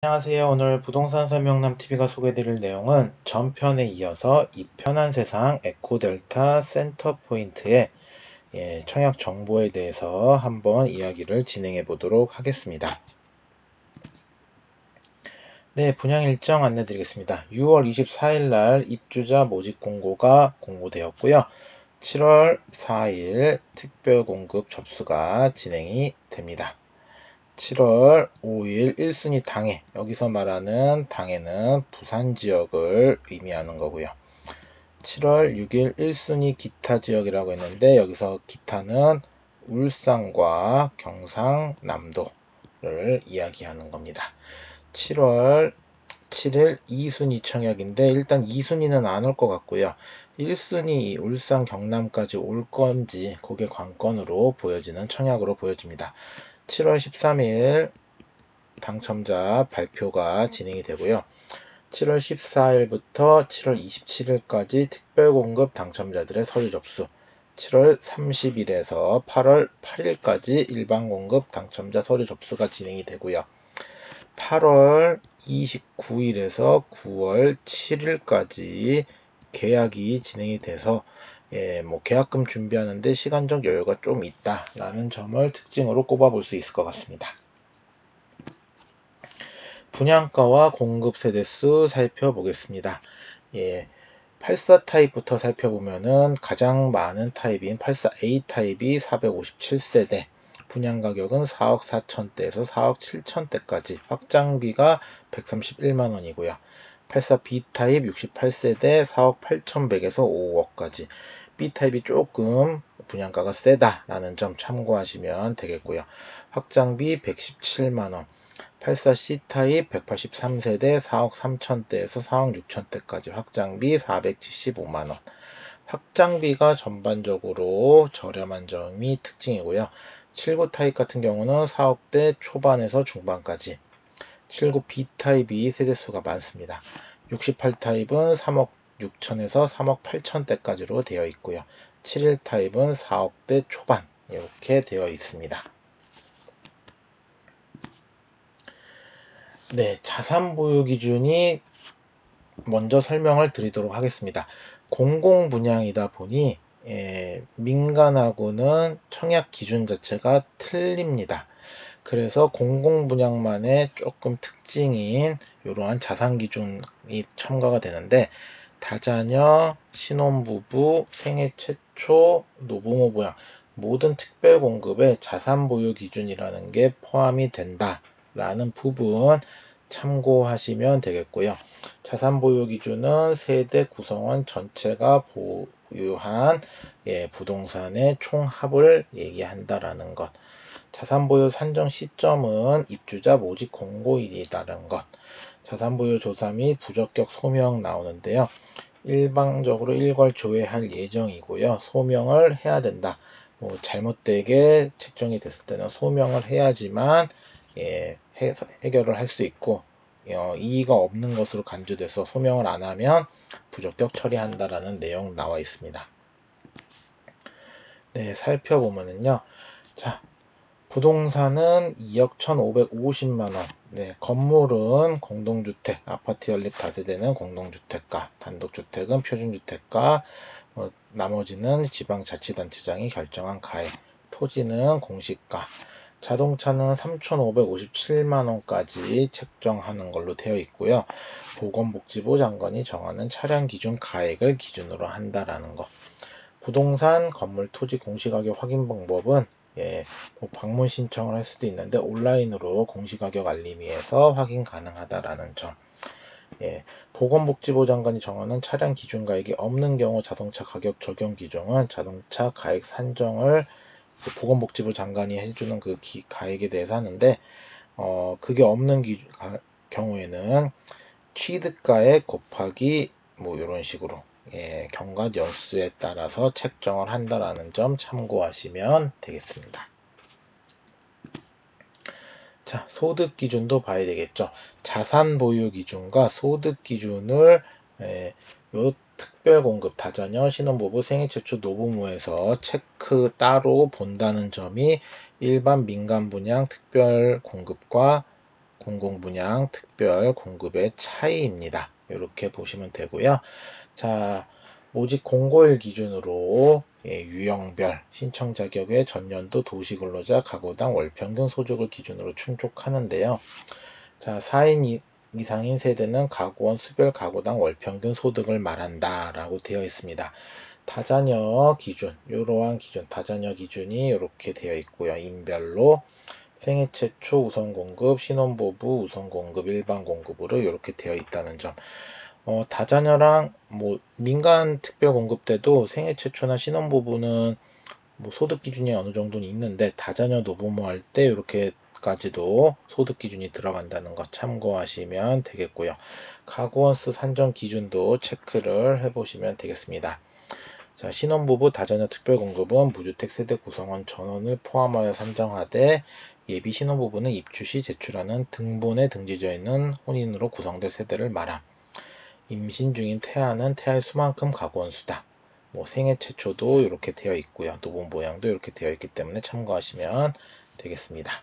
안녕하세요. 오늘 부동산 설명남 TV가 소개해드릴 내용은 전편에 이어서 이 편한 세상 에코델타 센터포인트의 청약 정보에 대해서 한번 이야기를 진행해 보도록 하겠습니다. 네, 분양 일정 안내 드리겠습니다. 6월 24일 날 입주자 모집 공고가 공고되었고요. 7월 4일 특별 공급 접수가 진행이 됩니다. 7월 5일 1순위 당해, 여기서 말하는 당해는 부산 지역을 의미하는 거고요. 7월 6일 1순위 기타 지역이라고 했는데 여기서 기타는 울산과 경상남도를 이야기하는 겁니다. 7월 7일 2순위 청약인데 일단 2순위는 안 올 것 같고요. 1순위 울산 경남까지 올 건지 그게 관건으로 보여지는 청약으로 보여집니다. 7월 13일 당첨자 발표가 진행이 되고요. 7월 14일부터 7월 27일까지 특별공급 당첨자들의 서류 접수, 7월 30일에서 8월 8일까지 일반공급 당첨자 서류 접수가 진행이 되고요. 8월 29일에서 9월 7일까지 계약이 진행이 돼서 계약금 준비하는데 시간적 여유가 좀 있다라는 점을 특징으로 꼽아볼 수 있을 것 같습니다. 분양가와 공급 세대수 살펴보겠습니다. 84 타입부터 살펴보면은 가장 많은 타입인 84A 타입이 457세대, 분양 가격은 4억 4천대에서 4억 7천대까지, 확장비가 131만원이고요. 84B 타입 68세대 4억 8천백에서 5억까지, B타입이 조금 분양가가 세다라는 점 참고하시면 되겠고요. 확장비 117만원, 84C 타입 183세대 4억 3천대에서 4억 6천대까지, 확장비 475만원. 확장비가 전반적으로 저렴한 점이 특징이고요. 79 타입 같은 경우는 4억대 초반에서 중반까지, 79B 타입이 세대수가 많습니다. 68 타입은 3억 6천에서 3억 8천대까지로 되어 있고요. 71 타입은 4억대 초반 이렇게 되어 있습니다. 네, 자산 보유 기준이 먼저 설명을 드리도록 하겠습니다. 공공 분양이다 보니 민간하고는 청약 기준 자체가 틀립니다. 그래서 공공 분양만의 조금 특징인 이러한 자산 기준이 첨가가 되는데, 다자녀, 신혼부부, 생애 최초, 노부모 부양, 모든 특별 공급에 자산 보유 기준이라는 게 포함이 된다라는 부분 참고하시면 되겠고요. 자산 보유 기준은 세대 구성원 전체가 보유한 부동산의 총합을 얘기한다라는 것. 자산 보유 산정 시점은 입주자 모집 공고일이라는 것. 자산 보유 조사 및 부적격 소명 나오는데요. 일방적으로 일괄 조회할 예정이고요. 소명을 해야 된다. 잘못되게 책정이 됐을 때는 소명을 해야지만 해결을 할 수 있고, 이의가 없는 것으로 간주돼서 소명을 안 하면 부적격 처리한다라는 내용 나와 있습니다. 네, 살펴보면은요. 자, 부동산은 2억 1,550만원. 네, 건물은 공동주택, 아파트 연립 다세대는 공동주택가, 단독주택은 표준주택가, 나머지는 지방자치단체장이 결정한 가액, 토지는 공시가, 자동차는 3,557만원까지 책정하는 걸로 되어 있고요. 보건복지부 장관이 정하는 차량 기준 가액을 기준으로 한다라는 것. 부동산 건물 토지 공시가격 확인 방법은 방문 신청을 할 수도 있는데 온라인으로 공시가격 알림이에서 확인 가능하다라는 점. 보건복지부 장관이 정하는 차량 기준 가액이 없는 경우 자동차 가격 적용 기준은 자동차 가액 산정을 보건복지부 장관이 해주는 그 가액에 대해서 하는데, 그게 없는 경우에는 취득가액 곱하기 이런 식으로 경과 연수에 따라서 책정을 한다라는 점 참고하시면 되겠습니다. 자, 소득 기준도 봐야 되겠죠. 자산 보유 기준과 소득 기준을 요 특별 공급, 다자녀, 신혼부부, 생애 최초, 노부모에서 체크 따로 본다는 점이 일반 민간 분양 특별 공급과 공공분양 특별 공급의 차이입니다. 이렇게 보시면 되고요. 자, 모집 공고일 기준으로 유형별 신청 자격의 전년도 도시근로자 가구당 월평균 소득을 기준으로 충족하는데요. 자, 4인 이상인 세대는 가구원 수별 가구당 월평균 소득을 말한다 라고 되어 있습니다. 다자녀 기준, 이러한 기준, 다자녀 기준이 이렇게 되어 있고요. 인별로 생애 최초 우선 공급, 신혼부부 우선 공급, 일반 공급으로 이렇게 되어 있다는 점. 다자녀랑 뭐 민간 특별 공급 때도 생애 최초나 신혼부부는 뭐 소득 기준이 어느 정도는 있는데 다자녀 노부모 할 때 이렇게까지도 소득 기준이 들어간다는 것 참고하시면 되겠고요. 가구원수 산정 기준도 체크를 해보시면 되겠습니다. 자, 신혼부부 다자녀 특별공급은 무주택 세대 구성원 전원을 포함하여 산정하되 예비 신혼부부는 입주 시 제출하는 등본에 등재되어 있는 혼인으로 구성될 세대를 말함. 임신 중인 태아는 태아의 수만큼 가구원수다. 뭐 생애 최초도 이렇게 되어 있고요. 노본 모양도 이렇게 되어 있기 때문에 참고하시면 되겠습니다.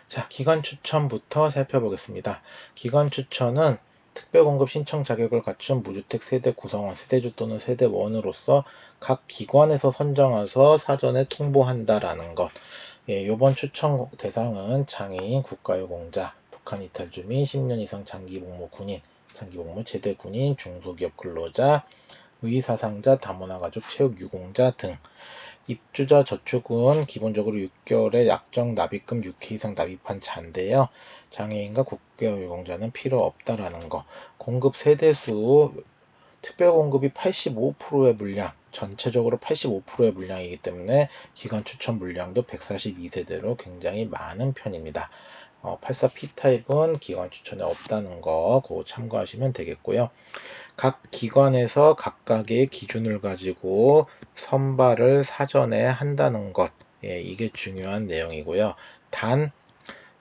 자, 기관 추천부터 살펴보겠습니다. 기관 추천은 특별공급 신청 자격을 갖춘 무주택 세대 구성원, 세대주 또는 세대원으로서 각 기관에서 선정해서 사전에 통보한다라는 것. 이번 추천 대상은 장애인, 국가유공자, 북한 이탈 주민, 10년 이상 장기복무 군인, 장기복무 제대 군인, 중소기업 근로자, 의사상자, 다문화 가족, 체육 유공자 등. 입주자 저축은 기본적으로 6개월의 약정 납입금 6회 이상 납입한 자인데요. 장애인과 국가유공자는 필요 없다라는 거. 공급 세대수 특별공급이 85%의 물량, 전체적으로 85%의 물량이기 때문에 기관 추천 물량도 142세대로 굉장히 많은 편입니다. 84 P타입은 기관 추천에 없다는 거 그거 참고하시면 되겠고요. 각 기관에서 각각의 기준을 가지고 선발을 사전에 한다는 것, 이게 중요한 내용이고요. 단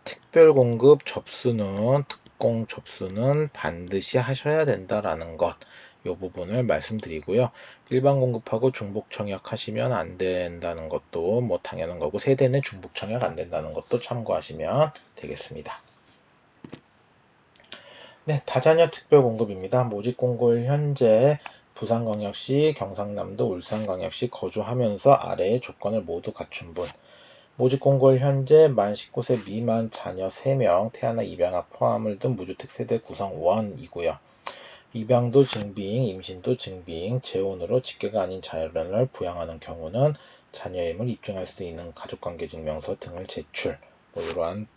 특별공급 접수는 특공 접수는 반드시 하셔야 된다라는 것, 이 부분을 말씀드리고요. 일반 공급하고 중복 청약 하시면 안 된다는 것도 뭐 당연한 거고 세대 내 중복 청약 안 된다는 것도 참고하시면 되겠습니다. 네, 다자녀 특별공급입니다. 모집공고일 현재 부산광역시, 경상남도, 울산광역시 거주하면서 아래의 조건을 모두 갖춘 분. 모집공고일 현재 만 19세 미만 자녀 3명, 태아나 입양아 포함을 둔 무주택 세대 구성원이고요. 입양도 증빙, 임신도 증빙, 재혼으로 직계가 아닌 자녀를 부양하는 경우는 자녀임을 입증할 수 있는 가족관계증명서 등을 제출. 뭐 이러한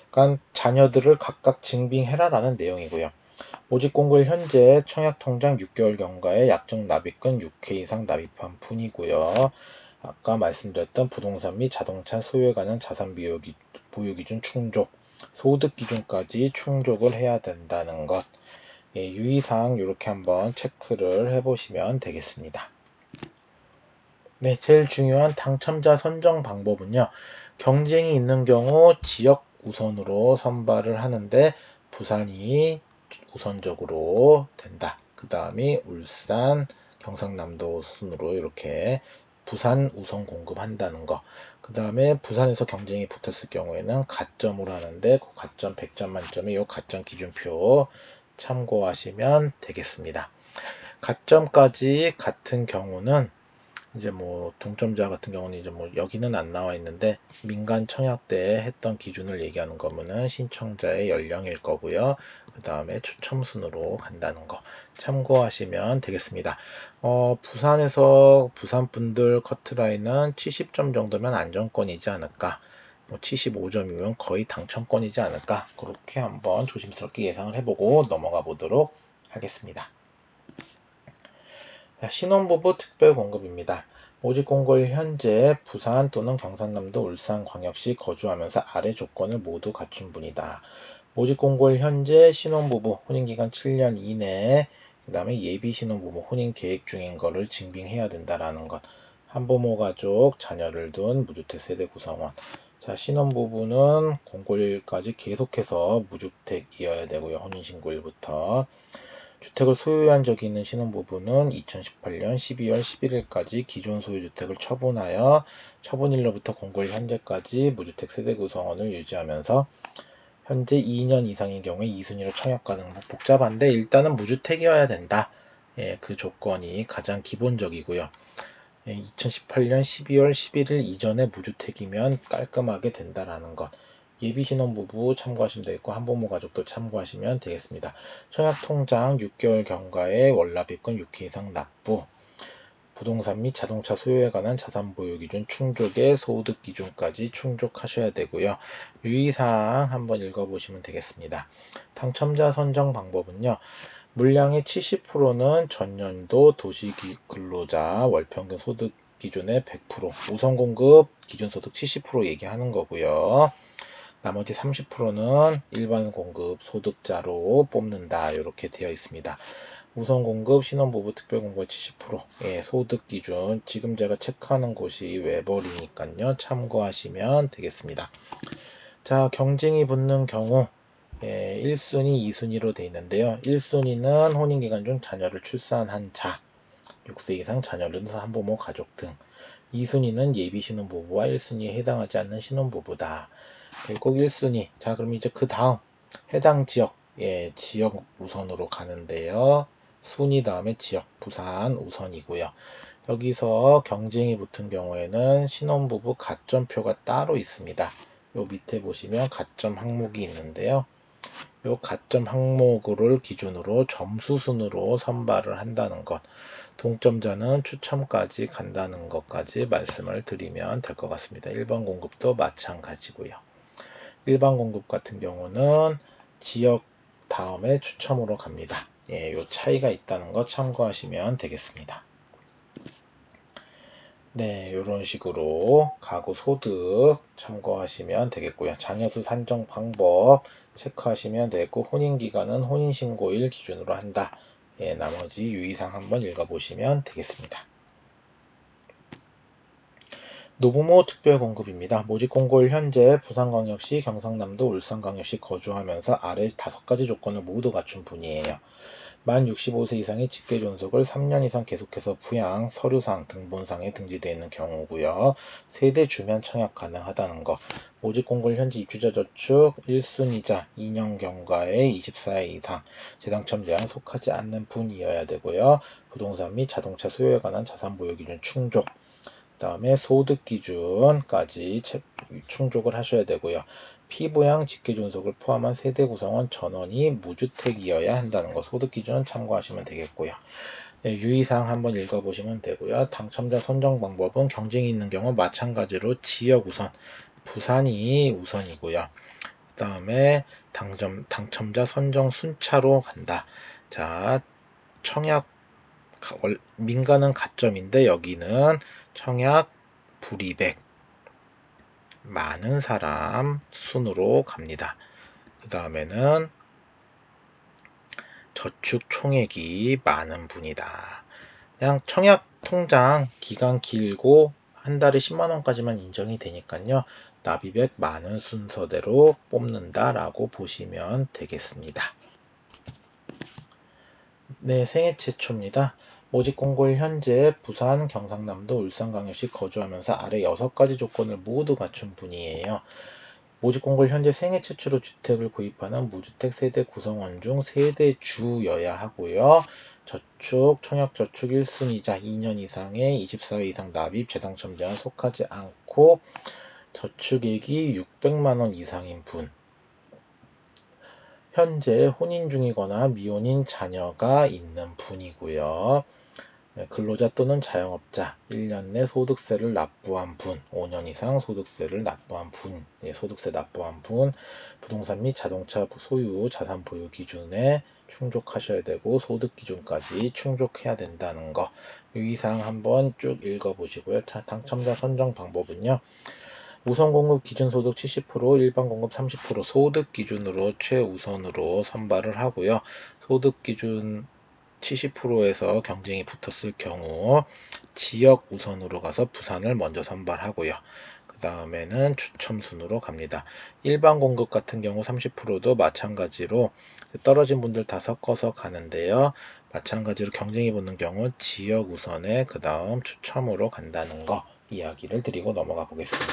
그러니까 자녀들을 각각 증빙해라라는 내용이고요. 모집공고일 현재 청약통장 6개월 경과에 약정 납입금 6회 이상 납입한 분이고요. 아까 말씀드렸던 부동산 및 자동차 소유에 관한 자산 보유기준 충족, 소득 기준까지 충족을 해야 된다는 것. 유의사항 이렇게 한번 체크를 해보시면 되겠습니다. 네, 제일 중요한 당첨자 선정 방법은요. 경쟁이 있는 경우 지역 우선으로 선발을 하는데 부산이 우선적으로 된다. 그 다음에 울산, 경상남도 순으로 이렇게 부산 우선 공급한다는 거. 그 다음에 부산에서 경쟁이 붙었을 경우에는 가점으로 하는데 그 가점 100점 만점에 이 가점 기준표 참고하시면 되겠습니다. 가점까지 같은 경우는 이제 뭐 동점자 같은 경우는 이제 뭐 여기는 안 나와 있는데 민간 청약 때 했던 기준을 얘기하는 거면은 신청자의 연령일 거고요. 그 다음에 추첨순으로 간다는 거 참고하시면 되겠습니다. 부산에서 부산 분들 커트라인은 70점 정도면 안정권이지 않을까. 뭐 75점이면 거의 당첨권이지 않을까. 그렇게 한번 조심스럽게 예상을 해보고 넘어가 보도록 하겠습니다. 신혼부부 특별공급입니다. 모집공고일 현재 부산 또는 경상남도 울산광역시 거주하면서 아래 조건을 모두 갖춘 분이다. 모집공고일 현재 신혼부부 혼인기간 7년 이내에 그 다음에 예비 신혼부부 혼인 계획 중인 거를 증빙해야 된다라는 것. 한부모 가족 자녀를 둔 무주택 세대 구성원. 자, 신혼부부는 공고일까지 계속해서 무주택이어야 되고요. 혼인신고일부터. 주택을 소유한 적이 있는 신혼부부는 2018년 12월 11일까지 기존 소유주택을 처분하여 처분일로부터 공고일 현재까지 무주택 세대 구성원을 유지하면서 현재 2년 이상인 경우에 2순위로 청약 가능. 복잡한데 일단은 무주택이어야 된다. 그 조건이 가장 기본적이고요. 2018년 12월 11일 이전에 무주택이면 깔끔하게 된다라는 것. 예비 신혼부부 참고하시면 되겠고 한부모 가족도 참고하시면 되겠습니다. 청약통장 6개월 경과에 월납입금 6회 이상 납부. 부동산 및 자동차 소유에 관한 자산 보유 기준 충족의 소득 기준까지 충족하셔야 되고요. 유의사항 한번 읽어보시면 되겠습니다. 당첨자 선정 방법은요. 물량의 70%는 전년도 도시근로자 월평균 소득 기준의 100%, 우선 공급 기준 소득 70% 얘기하는 거고요. 나머지 30%는 일반 공급 소득자로 뽑는다. 이렇게 되어 있습니다. 우선 공급 신혼부부 특별공고의 70% 소득 기준 지금 제가 체크하는 곳이 외벌이니까요. 참고하시면 되겠습니다. 자, 경쟁이 붙는 경우 1순위, 2순위로 되어 있는데요. 1순위는 혼인기간 중 자녀를 출산한 자, 6세 이상 자녀를 둔 한부모 가족 등. 2순위는 예비 신혼부부와 1순위에 해당하지 않는 신혼부부다. 꼭 1순위. 자, 그럼 이제 그 다음 해당 지역, 지역 우선으로 가는데요. 순위 다음에 지역, 부산 우선이고요. 여기서 경쟁이 붙은 경우에는 신혼부부 가점표가 따로 있습니다. 요 밑에 보시면 가점 항목이 있는데요. 요 가점 항목을 기준으로 점수 순으로 선발을 한다는 것, 동점자는 추첨까지 간다는 것까지 말씀을 드리면 될 것 같습니다. 일반 공급도 마찬가지고요. 일반 공급 같은 경우는 지역 다음에 추첨으로 갑니다. 요 차이가 있다는 거 참고하시면 되겠습니다. 네, 요런 식으로 가구 소득 참고하시면 되겠고요. 자녀수 산정 방법 체크하시면 되겠고, 혼인기간은 혼인신고일 기준으로 한다. 나머지 유의사항 한번 읽어보시면 되겠습니다. 노부모 특별공급입니다. 모집공고일 현재 부산광역시, 경상남도, 울산광역시 거주하면서 아래 5가지 조건을 모두 갖춘 분이에요. 만 65세 이상의 직계존속을 3년 이상 계속해서 부양, 서류상, 등본상에 등재되어 있는 경우고요. 세대 주면 청약 가능하다는 것. 모집공고일 현재 입주자 저축 1순위자 2년 경과에 24회 이상 재당첨 제한 속하지 않는 분이어야 되고요. 부동산 및 자동차 소유에 관한 자산 보유 기준 충족. 그 다음에 소득 기준까지 충족을 하셔야 되고요. 피부양 직계존속을 포함한 세대 구성원 전원이 무주택이어야 한다는 거 소득 기준 참고하시면 되겠고요. 유의사항 한번 읽어보시면 되고요. 당첨자 선정 방법은 경쟁이 있는 경우 마찬가지로 지역 우선, 부산이 우선이고요. 그 다음에 당첨자 선정 순차로 간다. 자, 청약 민간은 가점인데 여기는 청약 불이백 많은 사람 순으로 갑니다. 그 다음에는 저축 총액이 많은 분이다. 그냥 청약 통장 기간 길고 한 달에 10만원까지만 인정이 되니까요. 납입액 많은 순서대로 뽑는다라고 보시면 되겠습니다. 네, 생애 최초입니다. 모집 공고일 현재 부산, 경상남도, 울산광역시 거주하면서 아래 6가지 조건을 모두 갖춘 분이에요. 모집 공고일 현재 생애 최초로 주택을 구입하는 무주택 세대 구성원 중 세대주여야 하고요. 저축, 청약저축 1순위자 2년 이상의 24회 이상 납입, 재당첨 제한 속하지 않고 저축액이 600만원 이상인 분. 현재 혼인 중이거나 미혼인 자녀가 있는 분이고요. 근로자 또는 자영업자 1년 내 소득세를 납부한 분, 5년 이상 소득세를 납부한 분, 소득세 납부한 분, 부동산 및 자동차 소유 자산 보유 기준에 충족하셔야 되고 소득 기준까지 충족해야 된다는 거 유의사항 한번 쭉 읽어보시고요. 당첨자 선정 방법은요. 우선 공급 기준 소득 70%, 일반 공급 30% 소득 기준으로 최우선으로 선발을 하고요. 소득 기준 70%에서 경쟁이 붙었을 경우 지역 우선으로 가서 부산을 먼저 선발하고요. 그 다음에는 추첨 순으로 갑니다. 일반 공급 같은 경우 30%도 마찬가지로 떨어진 분들 다 섞어서 가는데요. 마찬가지로 경쟁이 붙는 경우 지역 우선에 그 다음 추첨으로 간다는 거 이야기를 드리고 넘어가 보겠습니다.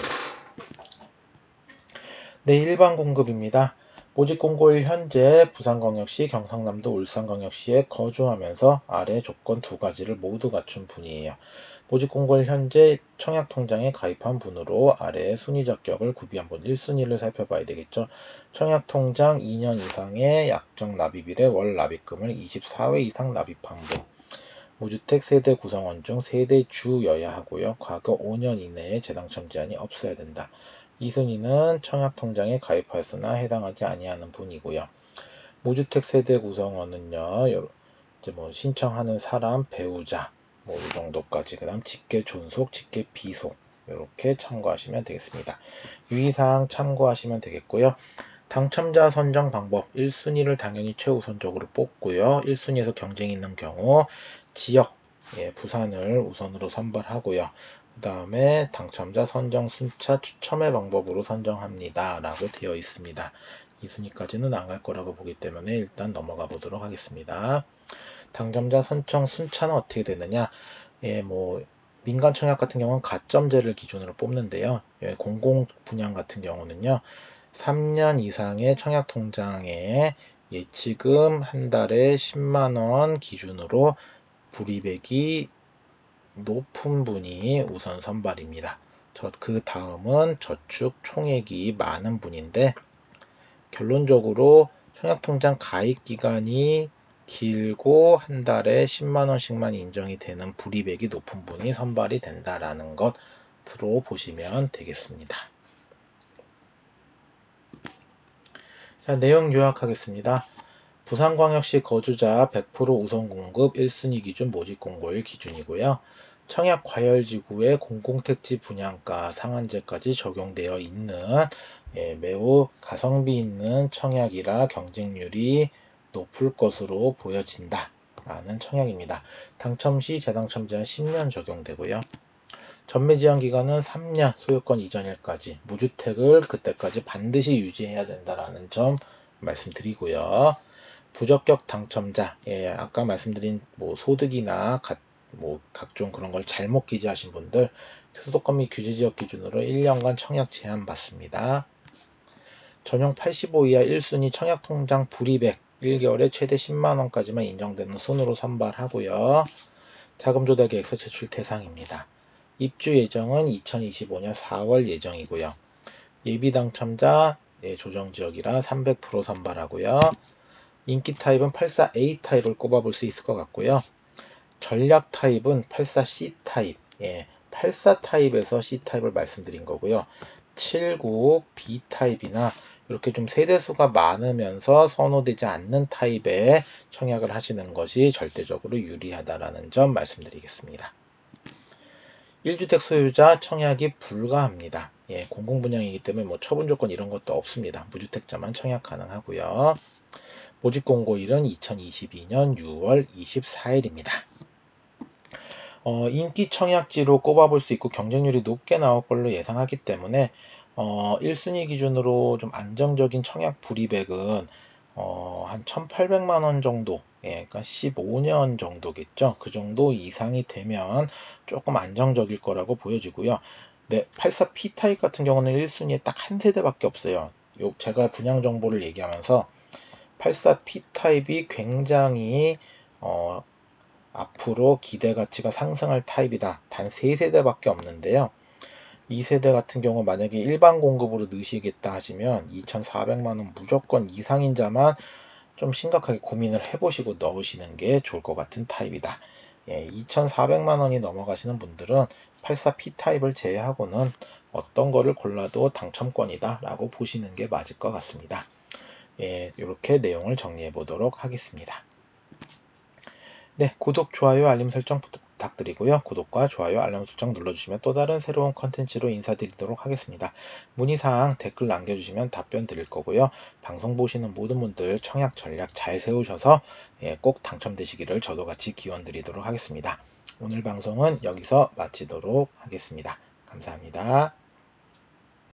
네, 일반 공급입니다. 모집 공고일 현재 부산광역시, 경상남도, 울산광역시에 거주하면서 아래 조건 두 가지를 모두 갖춘 분이에요. 모집 공고일 현재 청약통장에 가입한 분으로 아래의 순위 적격을 구비한 분 1순위를 살펴봐야 되겠죠. 청약통장 2년 이상의 약정 납입일에 월 납입금을 24회 이상 납입한 분. 무주택 세대 구성원 중 세대 주여야 하고요. 과거 5년 이내에 재당첨 제한이 없어야 된다. 2순위는 청약통장에 가입하였으나 해당하지 아니하는 분이고요. 무주택 세대 구성원은요, 이제 뭐 신청하는 사람, 배우자, 뭐 이 정도까지, 그 다음 직계 존속, 직계 비속, 이렇게 참고하시면 되겠습니다. 유의사항 참고하시면 되겠고요. 당첨자 선정 방법 1순위를 당연히 최우선적으로 뽑고요. 1순위에서 경쟁이 있는 경우 지역, 부산을 우선으로 선발하고요. 그 다음에 당첨자 선정 순차 추첨의 방법으로 선정합니다 라고 되어 있습니다. 2순위까지는 안 갈 거라고 보기 때문에 일단 넘어가 보도록 하겠습니다. 당첨자 선정 순차는 어떻게 되느냐, 민간 청약 같은 경우는 가점제를 기준으로 뽑는데요. 공공 분양 같은 경우는요, 3년 이상의 청약통장에 예치금 한 달에 10만원 기준으로 불이백이 높은 분이 우선 선발입니다. 그 다음은 저축 총액이 많은 분인데, 결론적으로 청약통장 가입 기간이 길고 한 달에 10만원씩만 인정이 되는 불이백이 높은 분이 선발이 된다라는 것으로 보시면 되겠습니다. 자, 내용 요약하겠습니다. 부산광역시 거주자 100% 우선 공급 1순위 기준 모집 공고일 기준이고요. 청약 과열지구의 공공택지 분양가 상한제까지 적용되어 있는 매우 가성비 있는 청약이라 경쟁률이 높을 것으로 보여진다 라는 청약입니다. 당첨 시 재당첨 제한 10년 적용되고요. 전매 제한 기간은 3년, 소유권 이전일까지, 무주택을 그때까지 반드시 유지해야 된다라는 점 말씀드리고요. 부적격 당첨자, 아까 말씀드린 소득이나 각종 그런 걸 잘못 기재하신 분들 수도권 및 규제지역 기준으로 1년간 청약 제한 받습니다. 전용 85 이하 1순위 청약통장 불이백 1개월에 최대 10만원까지만 인정되는 순으로 선발하고요. 자금조달 계획서 제출 대상입니다. 입주 예정은 2025년 4월 예정이고요. 예비 당첨자 조정지역이라 300% 선발하고요. 인기 타입은 84A 타입을 꼽아볼 수 있을 것 같고요. 전략 타입은 84C 타입, 84 타입에서 C 타입을 말씀드린 거고요. 79 B 타입이나 이렇게 좀 세대수가 많으면서 선호되지 않는 타입의 청약을 하시는 것이 절대적으로 유리하다라는 점 말씀드리겠습니다. 1주택 소유자 청약이 불가합니다. 공공분양이기 때문에 처분 조건 이런 것도 없습니다. 무주택자만 청약 가능하고요. 모집 공고일은 2022년 6월 24일입니다. 인기 청약지로 꼽아볼 수 있고 경쟁률이 높게 나올 걸로 예상하기 때문에 1순위 기준으로 좀 안정적인 청약 불이백은 한 1,800만원 정도, 그러니까 15년 정도겠죠. 그 정도 이상이 되면 조금 안정적일 거라고 보여지고요. 네, 84P 타입 같은 경우는 1순위에 딱 한 세대밖에 없어요. 제가 분양 정보를 얘기하면서 84P 타입이 굉장히 앞으로 기대 가치가 상승할 타입이다. 단 3세대밖에 없는데요. 2세대 같은 경우 만약에 일반 공급으로 넣으시겠다 하시면 2,400만원 무조건 이상인 자만 좀 심각하게 고민을 해보시고 넣으시는 게 좋을 것 같은 타입이다. 2,400만원이 넘어가시는 분들은 84P 타입을 제외하고는 어떤 거를 골라도 당첨권이다 라고 보시는 게 맞을 것 같습니다. 이렇게 내용을 정리해 보도록 하겠습니다. 네, 구독, 좋아요, 알림 설정 부탁드리고요. 구독과 좋아요, 알림 설정 눌러주시면 또 다른 새로운 컨텐츠로 인사드리도록 하겠습니다. 문의사항 댓글 남겨주시면 답변 드릴 거고요. 방송 보시는 모든 분들 청약 전략 잘 세우셔서 꼭 당첨되시기를 저도 같이 기원 드리도록 하겠습니다. 오늘 방송은 여기서 마치도록 하겠습니다. 감사합니다.